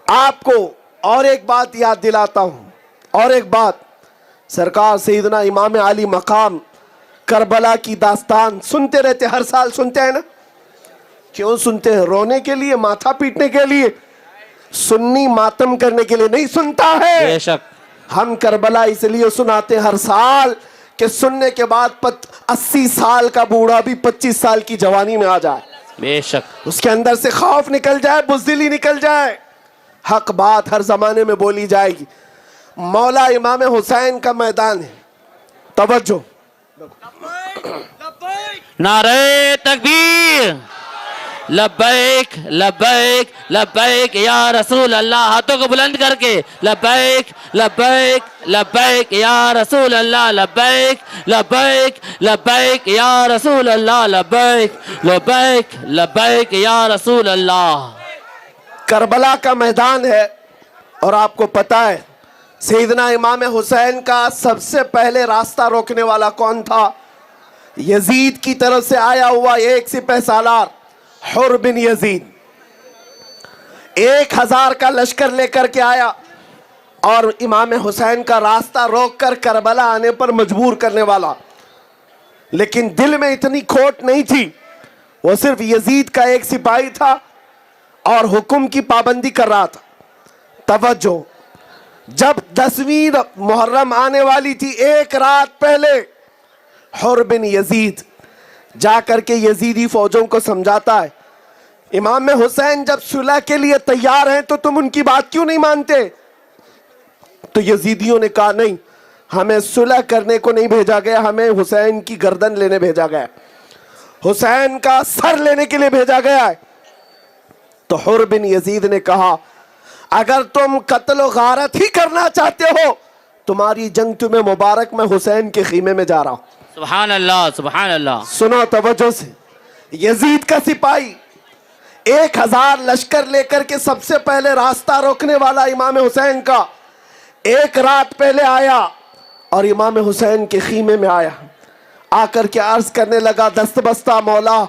آپ کو اور ایک بات یاد دلاتا ہوں, اور ایک بات. سرکار سیدنا امام علی مقام کربلا کی داستان سنتے رہتے, ہر سال سنتے ہیں نا. کیوں سنتے ہیں؟ رونے کے لیے, ماتھا پیٹنے کے لیے. سنی ماتم کرنے کے لیے نہیں سنتا ہے. بے شک. ہم کربلا اس لیے سناتے ہیں ہر سال کہ سننے کے بعد 80 سال کا بوڑھا بھی 25 سال کی جوانی میں آ جائے. بے شک. اس کے اندر سے خوف نکل جائے, بزدلی نکل جائے. حق بات ہر زمانے میں بولی جائے گی. مولا امام حسین کا میدان ہے, توجہ. نعرہ تکبیر. لبیک لبیک لبیک یا رسول اللہ. ہاتھوں کو بلند کر کے لبیک لبیک لبیک یا رسول اللہ. لبیک لبیک لبیک یا رسول اللہ. لبیک لبیک لبیک یا رسول اللہ. کربلا کا میدان ہے, اور آپ کو پتا ہے سیدنا امام حسین کا سب سے پہلے راستہ روکنے والا کون تھا؟ یزید کی طرف سے آیا ہوا ایک سپہ سالار حر بن یزید. 1000 کا لشکر لے کر کے آیا اور امام حسین کا راستہ روک کر کربلا آنے پر مجبور کرنے والا، لیکن دل میں اتنی کھوٹ نہیں تھی، وہ صرف یزید کا ایک سپاہی تھا اور حکم کی پابندی کر رہا تھا۔ توجہ، جب 10ویں محرم آنے والی تھی، ایک رات پہلے حر بن یزید جا کر کے یزیدی فوجوں کو سمجھاتا ہے، امام حسین جب صلح کے لیے تیار ہیں تو تم ان کی بات کیوں نہیں مانتے؟ تو یزیدیوں نے کہا نہیں، ہمیں صلح کرنے کو نہیں بھیجا گیا، ہمیں حسین کی گردن لینے بھیجا گیا، حسین کا سر لینے کے لیے بھیجا گیا ہے۔ تو حر بن یزید نے کہا اگر تم قتل و غارت ہی کرنا چاہتے ہو، تمہاری جنگ تمہیں مبارک، میں حسین کے خیمے میں جا رہا ہوں۔ سبحان اللہ، سبحان اللہ۔ سنو توجہ سے، یزید کا سپاہی 1000 لشکر لے کر کے سب سے پہلے راستہ روکنے والا امام حسین کا ایک رات پہلے آیا اور امام حسین کے خیمے میں آیا، آ کر کے عرض کرنے لگا دست بستہ مولا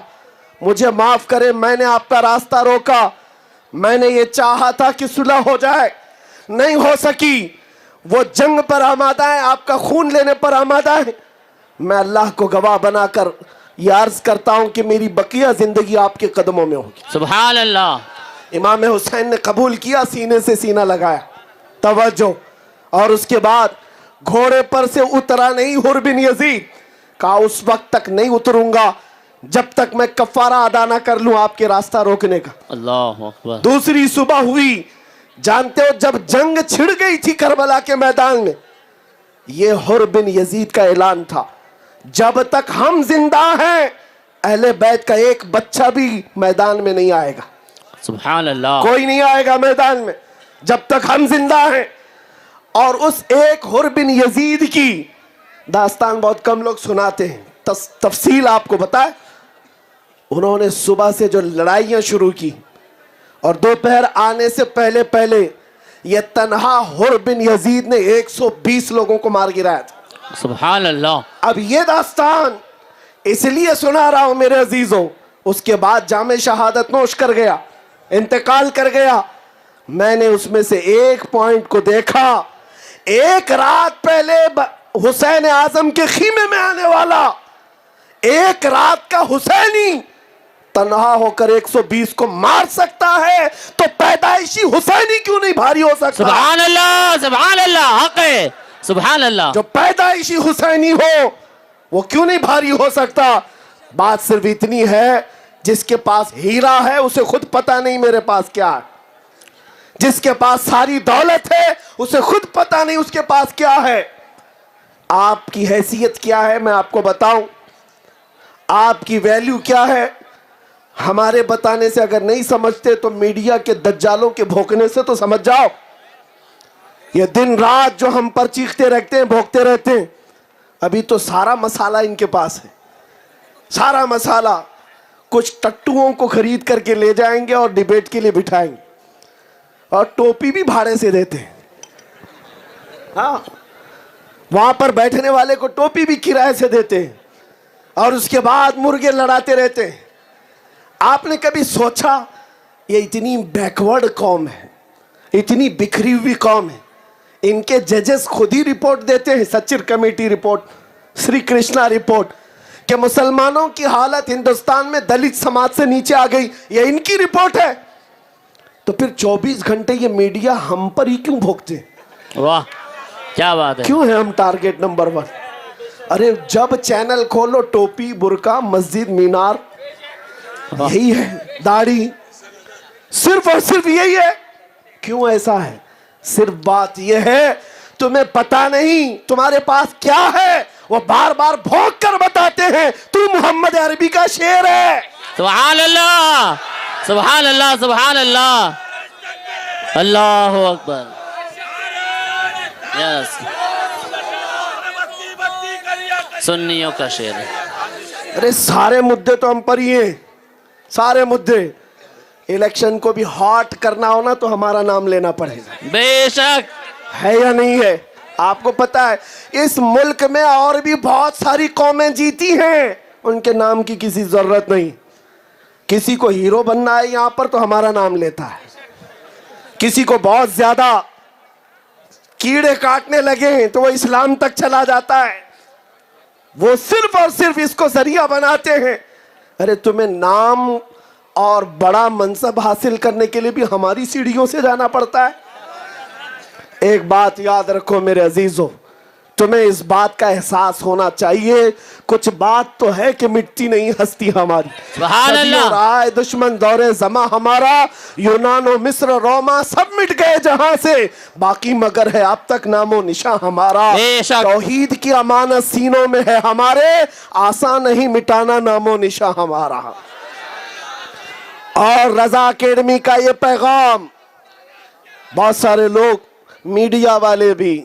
مجھے معاف کرے، میں نے آپ کا راستہ روکا، میں نے یہ چاہا تھا کہ صلح ہو جائے، نہیں ہو سکی، وہ جنگ پر آمادہ ہے، آپ کا خون لینے پر آمادہ ہے، میں اللہ کو گواہ بنا کر یہ عرض کرتا ہوں کہ میری بقیہ زندگی آپ کے قدموں میں ہوگی۔ سبحان اللہ۔ امام حسین نے قبول کیا، سینے سے سینہ لگایا۔ توجہ، اور اس کے بعد گھوڑے پر سے اترا نہیں حر بن یزید، کہا اس وقت تک نہیں اتروں گا جب تک میں کفارہ ادا نہ کر لوں آپ کے راستہ روکنے کا۔ اللہ اکبر۔ دوسری صبح ہوئی، جانتے ہو جب جنگ چھڑ گئی تھی کربلا کے میدان میں، یہ حر بن یزید کا اعلان تھا جب تک ہم زندہ ہیں اہل بیت کا ایک بچہ بھی میدان میں نہیں آئے گا، سبحان اللہ۔ کوئی نہیں آئے گا میدان میں جب تک ہم زندہ ہیں۔ اور اس ایک حر بن یزید کی داستان بہت کم لوگ سناتے ہیں، تفصیل آپ کو بتائے، انہوں نے صبح سے جو لڑائیاں شروع کی اور دوپہر آنے سے پہلے پہلے یہ تنہا حر بن یزید نے 120 لوگوں کو مار گرایا تھا۔ سبحان اللہ۔ اب یہ داستان اس لیے سنا رہا ہوں میرے عزیزوں، اس کے بعد جام شہادت نوش کر گیا، انتقال کر گیا، میں نے اس میں سے ایک پوائنٹ کو دیکھا، ایک رات پہلے حسین اعظم کے خیمے میں آنے والا ایک رات کا حسینی تنہا ہو کر 120 کو مار سکتا ہے تو پیدائشی حسینی کیوں نہیں بھاری ہو سکتا؟ سبحان اللہ، سبحان اللہ، حق ہے، سبحان اللہ۔ جو پیدائشی حسینی ہو وہ کیوں نہیں بھاری ہو سکتا؟ بات صرف اتنی ہے، جس کے پاس ہیرا ہے اسے خود پتا نہیں میرے پاس کیا ہے، جس کے پاس ساری دولت ہے اسے خود پتا نہیں اس کے پاس کیا ہے۔ آپ کی حیثیت کیا ہے میں آپ کو بتاؤں، آپ کی ویلیو کیا ہے، ہمارے بتانے سے اگر نہیں سمجھتے تو میڈیا کے دجالوں کے بھونکنے سے تو سمجھ جاؤ۔ یہ دن رات جو ہم پر چیختے رہتے ہیں، بھونکتے رہتے ہیں، ابھی تو سارا مسالہ ان کے پاس ہے، سارا مسالہ۔ کچھ ٹٹوؤں کو خرید کر کے لے جائیں گے اور ڈیبیٹ کے لیے بٹھائیں گے، اور ٹوپی بھی بھاڑے سے دیتے ہیں، ہاں وہاں پر بیٹھنے والے کو ٹوپی بھی کرائے سے دیتے ہیں، اور اس کے بعد مرغے لڑاتے رہتے ہیں۔ آپ نے کبھی سوچا یہ اتنی بیکورڈ قوم ہے، اتنی بکھری ہوئی قوم ہے، ان کے ججز خود ہی رپورٹ دیتے ہیں، سچر کمیٹی رپورٹ، سری کرشنا رپورٹ، کہ مسلمانوں کی حالت ہندوستان میں دلت سماج سے نیچے آ گئی، یہ ان کی رپورٹ ہے۔ تو پھر 24 گھنٹے یہ میڈیا ہم پر ہی کیوں بھوکتے ہیں؟ واہ کیا بات ہے، کیوں ہے ہم ٹارگٹ نمبر 1؟ ارے جب چینل کھولو ٹوپی، برقع، مسجد، مینار، یہی ہے، داڑھی، صرف اور صرف یہی ہے۔ کیوں ایسا ہے؟ صرف بات یہ ہے تمہیں پتا نہیں تمہارے پاس کیا ہے، وہ بار بار بھونک کر بتاتے ہیں تو محمد عربی کا شعر ہے۔ سبحان اللہ، سبحان اللہ، سبحان اللہ، اللہ اکبر۔ یس، سنیوں کا شعر ہے۔ ارے سارے مدے تو ہم پر ہی ہیں، سارے مدے۔ الیکشن کو بھی ہاٹ کرنا ہونا تو ہمارا نام لینا پڑے گا، بے شک ہے یا نہیں ہے؟ آپ کو پتا ہے اس ملک میں اور بھی بہت ساری قومیں جیتی ہیں، ان کے نام کی کسی ضرورت نہیں۔ کسی کو ہیرو بننا ہے یہاں پر تو ہمارا نام لیتا ہے، کسی کو بہت زیادہ کیڑے کاٹنے لگے ہیں تو وہ اسلام تک چلا جاتا ہے. وہ صرف اور صرف اس کو ذریعہ بناتے ہیں. ارے تمہیں نام اور بڑا منصب حاصل کرنے کے لیے بھی ہماری سیڑھیوں سے جانا پڑتا ہے. ایک بات یاد رکھو میرے عزیزو, تمہیں اس بات کا احساس ہونا چاہیے, کچھ بات تو ہے کہ مٹتی نہیں ہستی ہماری. سبحان اللہ. صدیوں رائے دشمن دورے زماں ہمارا, یونان و مصر روما سب مٹ گئے جہاں سے, باقی مگر ہے اب تک نام و نشاں ہمارا. بے شک. توحید کی امانت سینوں میں ہے ہمارے, آسان نہیں مٹانا نام و نشاں ہمارا. اور رضا اکیڈمی کا یہ پیغام بہت سارے لوگ, میڈیا والے بھی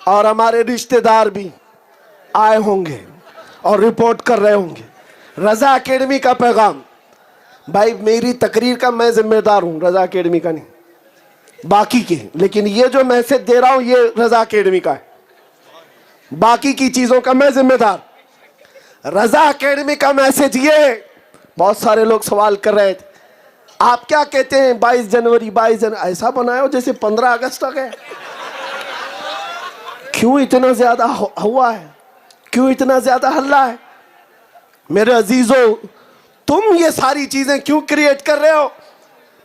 اور ہمارے رشتہ دار بھی آئے ہوں گے اور رپورٹ کر رہے ہوں گے. رضا اکیڈمی کا پیغام, بھائی میری تقریر کا میں ذمہ دار ہوں, رضا اکیڈمی کا نہیں, باقی کے. لیکن یہ جو میسج دے رہا ہوں یہ رضا اکیڈمی کا ہے, باقی کی چیزوں کا میں ذمہ دار. رضا اکیڈمی کا میسج یہ ہے, بہت سارے لوگ سوال کر رہے تھے آپ کیا کہتے ہیں 22 جنوری ایسا بنایا ہو جیسے 15 اگست تک ہے. کیوں اتنا زیادہ ہوا ہے, کیوں اتنا زیادہ ہلہ ہے؟ میرے عزیزو, تم یہ ساری چیزیں کیوں کریٹ کر رہے ہو؟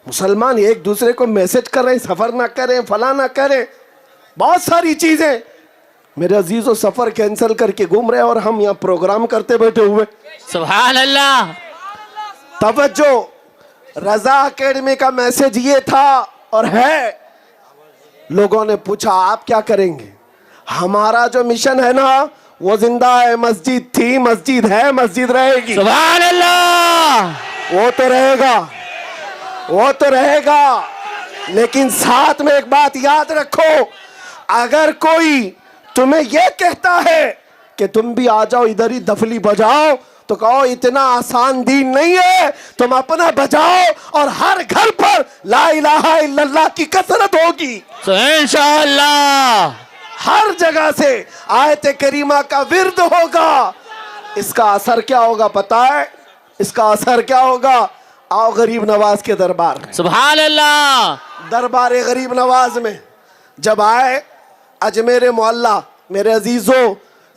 مسلمان ایک دوسرے کو میسج کر رہے ہیں سفر نہ کریں, فلاں نہ کریں, بہت ساری چیزیں. میرے عزیزو سفر کینسل کر کے گھوم رہے اور ہم یہاں پروگرام کرتے بیٹھے ہوئے. سبحان اللہ. توجہ, رضا اکیڈمی کا میسج یہ تھا اور ہے. لوگوں نے پوچھا آپ کیا کریں گے؟ ہمارا جو مشن ہے نا وہ زندہ ہے. مسجد تھی, مسجد ہے, مسجد رہے گی. سبحان اللہ. وہ تو رہے گا, وہ تو رہے گا. لیکن ساتھ میں ایک بات یاد رکھو, اگر کوئی تمہیں یہ کہتا ہے کہ تم بھی آ جاؤ ادھر ہی دفلی بجاؤ, تو کہو اتنا آسان دین نہیں ہے. تم اپنا بجاؤ اور ہر گھر پر لا الہ الا اللہ کی کثرت ہوگی. انشاءاللہ ہر جگہ سے آیت کریمہ کا ورد ہوگا. اس کا اثر کیا ہوگا پتہ ہے؟ اس کا اثر کیا ہوگا؟ آؤ غریب نواز کے دربار میں. سبحان اللہ. دربار غریب نواز میں جب آئے اجمیر معلیٰ, میرے عزیزو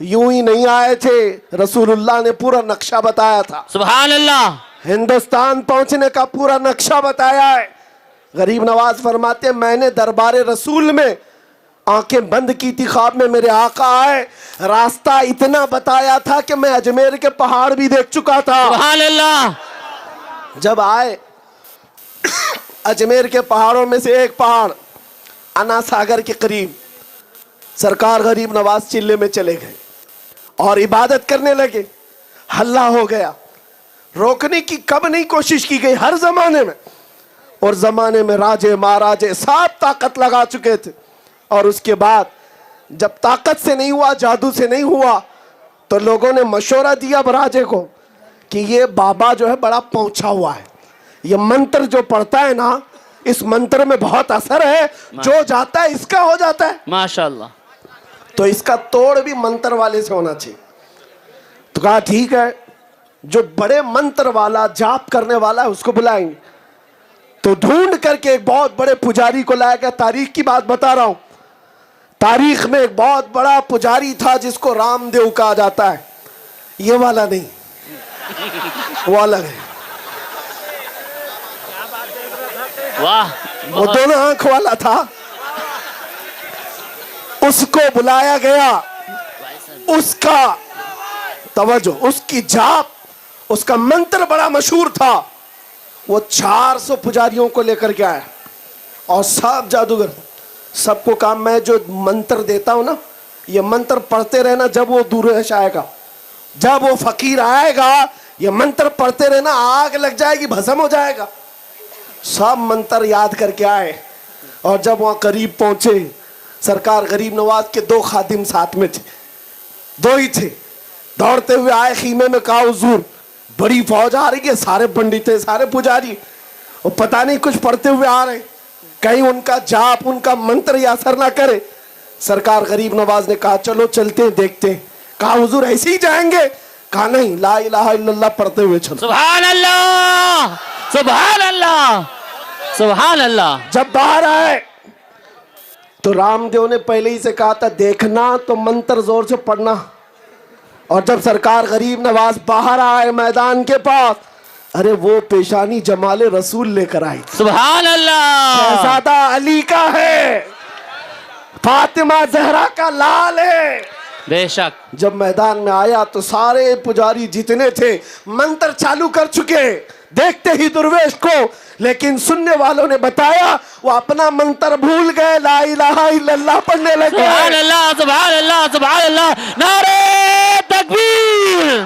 یوں ہی نہیں آئے تھے, رسول اللہ نے پورا نقشہ بتایا تھا. سبحان اللہ. ہندوستان پہنچنے کا پورا نقشہ بتایا ہے. غریب نواز فرماتے ہیں میں نے دربار رسول میں آنکھیں بند کی تھی, خواب میں میرے آقا آئے, راستہ اتنا بتایا تھا کہ میں اجمیر کے پہاڑ بھی دیکھ چکا تھا. سبحان اللہ. جب آئے اجمیر کے پہاڑوں میں سے ایک پہاڑ انا ساگر کے قریب, سرکار غریب نواز چلے میں چلے گئے اور عبادت کرنے لگے. ہلہ ہو گیا. روکنے کی کب نہیں کوشش کی گئی, ہر زمانے میں. اور زمانے میں راجے مہاراجے سب طاقت لگا چکے تھے. اور اس کے بعد جب طاقت سے نہیں ہوا, جادو سے نہیں ہوا, تو لوگوں نے مشورہ دیا اب راجے کو کہ یہ بابا جو ہے بڑا پہنچا ہوا ہے, یہ منتر جو پڑھتا ہے نا اس منتر میں بہت اثر ہے, جو جاتا ہے اس کا ہو جاتا ہے. ماشاءاللہ. تو اس کا توڑ بھی منتر والے سے ہونا چاہیے. تو کہا ٹھیک ہے, جو بڑے منتر والا جاپ کرنے والا ہے اس کو بلائیں گے. تو ڈھونڈ کر کے ایک بہت بڑے پجاری کو لایا گیا. تاریخ کی بات بتا رہا ہوں, تاریخ میں ایک بہت بڑا پجاری تھا جس کو رام دیو کہا جاتا ہے. یہ والا نہیں, وہ الگ ہے, واہ, وہ دونوں آنکھ والا تھا. اس کو بلایا گیا. اس کا توجہ, اس کی جاپ, اس کا منتر بڑا مشہور تھا. وہ 400 پجاریوں کو لے کر کے آیا اور سب جادوگر, سب کو کہا میں جو منتر دیتا ہوں نا یہ منتر پڑھتے رہنا, جب وہ دورش آئے گا, جب وہ فقیر آئے گا یہ منتر پڑھتے رہنا, آگ لگ جائے گی, بھسم ہو جائے گا. سب منتر یاد کر کے آئے اور جب وہاں قریب پہنچے, سرکار غریب نواز کے 2 خادم ساتھ میں تھے, 2 ہی تھے. دوڑتے ہوئے آئے خیمے میں, کہا حضور بڑی فوج آ رہی ہے, سارے پنڈت تھے, سارے پجاری, اور پتہ نہیں کچھ پڑھتے ہوئے آ رہے, کہیں ان کا جاپ ان کا منتر یہ اثر نہ کرے. سرکار غریب نواز نے کہا چلو چلتے ہیں دیکھتے ہیں. کہا حضور ایسے ہی جائیں گے؟ کہا نہیں, لا الہ الا اللہ پڑھتے ہوئے چلو. سبحان اللہ. سبحان اللہ. سبحان اللہ. جب باہر آئے تو رام دیو نے پہلے ہی سے کہا تھا دیکھنا تو منتر زور سے پڑھنا. اور جب سرکار غریب نواز باہر آئے میدان کے پاس، ارے وہ پیشانی جمال رسول لے کر آئی. سبحان اللہ. شہزادہ علی کا ہے، فاطمہ زہرا کا لال ہے. بے شک. جب میدان میں آیا تو سارے پجاری جتنے تھے منتر چالو کر چکے دیکھتے ہی درویش کو، لیکن سننے والوں نے بتایا وہ اپنا منتر بھول گئے، لا الہ الا اللہ پڑھنے لگے. سبحان اللہ سبحان اللہ سبحان اللہ. نعرہ تکبیر،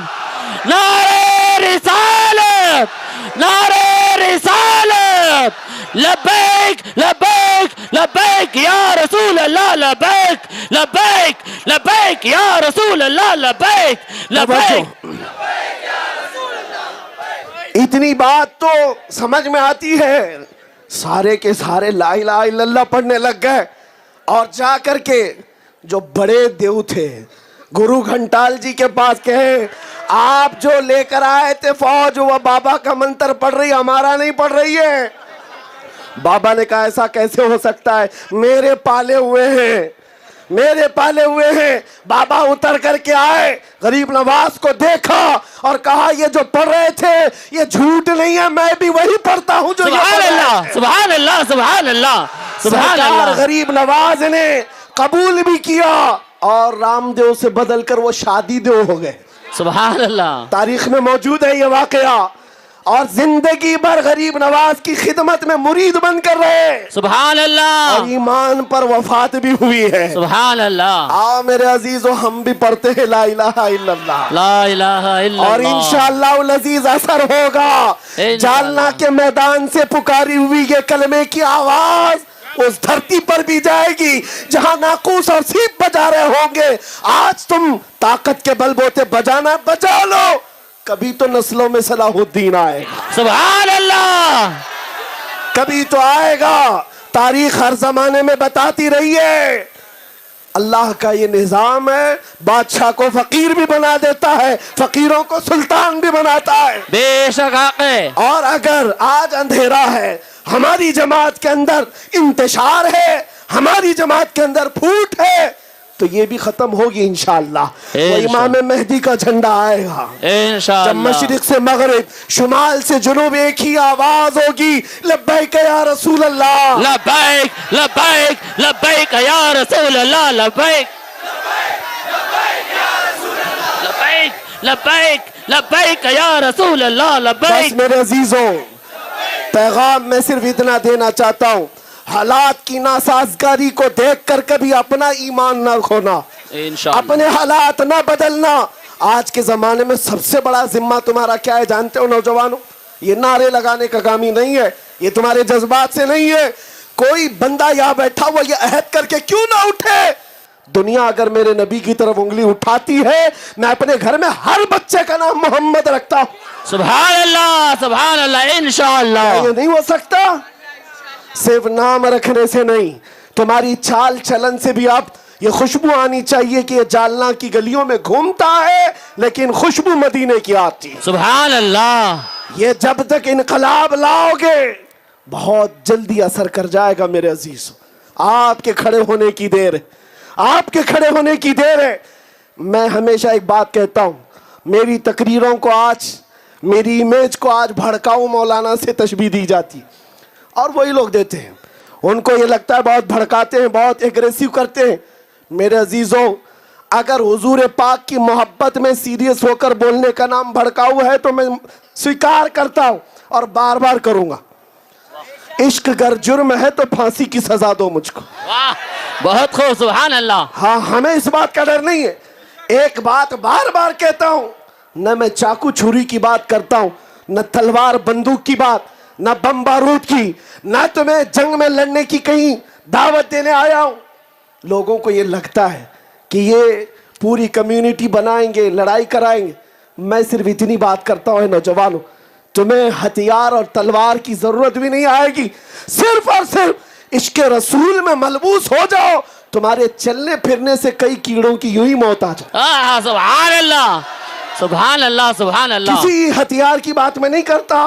نعرہ رسالت، نعرہ رسالت. لبیک لبیک لبیک یا رسول اللہ، لبیک لبیک لبیک یا رسول اللہ، لبیک لبیک. اتنی بات تو سمجھ میں آتی ہے، سارے کے سارے لا الہ الا اللہ پڑھنے لگ گئے. اور جا کر کے جو بڑے دیو تھے گرو گھنٹال جی کے پاس کہے آپ جو لے کر آئے تھے فوج وہ بابا کا منتر پڑھ رہی، ہمارا نہیں پڑھ رہی ہے. بابا نے کہا ایسا کیسے ہو سکتا ہے، میرے پالے ہوئے ہیں، میرے پالے ہوئے ہیں. بابا اتر کر کے آئے، غریب نواز کو دیکھا اور کہا یہ جو پڑھ رہے تھے یہ جھوٹ نہیں ہے، میں بھی وہی پڑھتا ہوں جو سبحان اللہ سبحان اللہ سبحان اللہ سبحان سرکار اللہ. غریب نواز نے قبول بھی کیا اور رام دیو سے بدل کر وہ شادی دیو ہو گئے. سبحان اللہ. تاریخ میں موجود ہے یہ واقعہ. اور زندگی بھر غریب نواز کی خدمت میں مرید بن کر رہے، سبحان اللہ. اور ایمان پر وفات بھی ہوئی ہے. سبحان اللہ. آؤ میرے عزیزو ہم بھی پڑھتے ہیں لا الہ الا اللہ، لا الہ الا اور اللہ. انشاءاللہ العزیز اثر ہوگا. انشاءاللہ. جالنا کے میدان سے پکاری ہوئی یہ کلمے کی آواز اس دھرتی پر بھی جائے گی جہاں ناقوس اور سیپ بجا رہے ہوں گے. آج تم طاقت کے بل بوتے بجانا بجا لو، کبھی تو نسلوں میں صلاح الدین آئے گا، سبحان اللہ. کبھی تو آئے گا. تاریخ ہر زمانے میں بتاتی رہی ہے اللہ کا یہ نظام ہے، بادشاہ کو فقیر بھی بنا دیتا ہے، فقیروں کو سلطان بھی بناتا ہے. بے شک حق ہے. اور اگر آج اندھیرا ہے، ہماری جماعت کے اندر انتشار ہے، ہماری جماعت کے اندر پھوٹ ہے، تو یہ بھی ختم ہوگی انشاءاللہ. وہ امام مہدی کا جھنڈا آئے گا جب انشاءاللہ. مشرق سے مغرب شمال سے جنوب ایک ہی آواز ہوگی لبیک یا رسول اللہ، لبیک لبیک لبیک یا رسول اللہ، لبیک لبیک لبیک لبیک یا رسول اللہ، بس لبیک. میرے عزیزوں پیغام میں صرف اتنا دینا چاہتا ہوں، حالات کی ناسازگاری کو دیکھ کر کبھی اپنا ایمان نہ کھونا، انشاءاللہ. اپنے حالات نہ بدلنا. آج کے زمانے میں سب سے بڑا ذمہ تمہارا کیا ہے جانتے ہو نوجوانوں؟ یہ نعرے لگانے کا کام ہی نہیں ہے، یہ تمہارے جذبات سے نہیں ہے. کوئی بندہ یہاں بیٹھا ہوا یہ عہد کر کے کیوں نہ اٹھے دنیا اگر میرے نبی کی طرف انگلی اٹھاتی ہے میں اپنے گھر میں ہر بچے کا نام محمد رکھتا ہوں. سبحان اللہ سبحان اللہ. انشاءاللہ. یہ نہیں ہو سکتا. صرف نام رکھنے سے نہیں، تمہاری چال چلن سے بھی آپ یہ خوشبو آنی چاہیے کہ یہ جالنا کی گلیوں میں گھومتا ہے لیکن خوشبو مدینے کی آتی ہے. سبحان اللہ. یہ جب تک انقلاب لاؤ گے بہت جلدی اثر کر جائے گا میرے عزیز. آپ کے کھڑے ہونے کی دیر ہے، آپ کے کھڑے ہونے کی دیر ہے. میں ہمیشہ ایک بات کہتا ہوں، میری تقریروں کو آج، میری امیج کو آج بھڑکاؤ مولانا سے تشبیہ دی جاتی اور وہی لوگ دیتے ہیں. ان کو یہ لگتا ہے بہت بھڑکاتے ہیں، بہت ایگریسیو کرتے ہیں. میرے عزیزوں اگر حضور پاک کی محبت میں سیریس ہو کر بولنے کا نام بھڑکاؤ ہے تو میں سویکار کرتا ہوں اور بار بار کروں گا. عشق گر جرم ہے تو پھانسی کی سزا دو مجھ کو. واہ بہت خوب. سبحان اللہ. ہاں ہمیں اس بات کا ڈر نہیں ہے. ایک بات بار بار کہتا ہوں، نہ میں چاقو چھری کی بات کرتا ہوں، نہ تلوار بندوق کی بات، نہ بم بارود کی، نہ تمہیں جنگ میں لڑنے کی کہیں دعوت دینے آیا ہوں. لوگوں کو یہ لگتا ہے کہ یہ پوری کمیونٹی بنائیں گے، لڑائی کرائیں گے. میں صرف اتنی بات کرتا ہوں نوجوانوں، تمہیں ہتھیار اور تلوار کی ضرورت بھی نہیں آئے گی. صرف اور صرف عشق رسول میں ملبوس ہو جاؤ، تمہارے چلنے پھرنے سے کئی کیڑوں کی یوں ہی موت آ جائے. سبحان اللہ سبحان اللہ سبحان اللہ. کسی ہتھیار کی بات میں نہیں کرتا،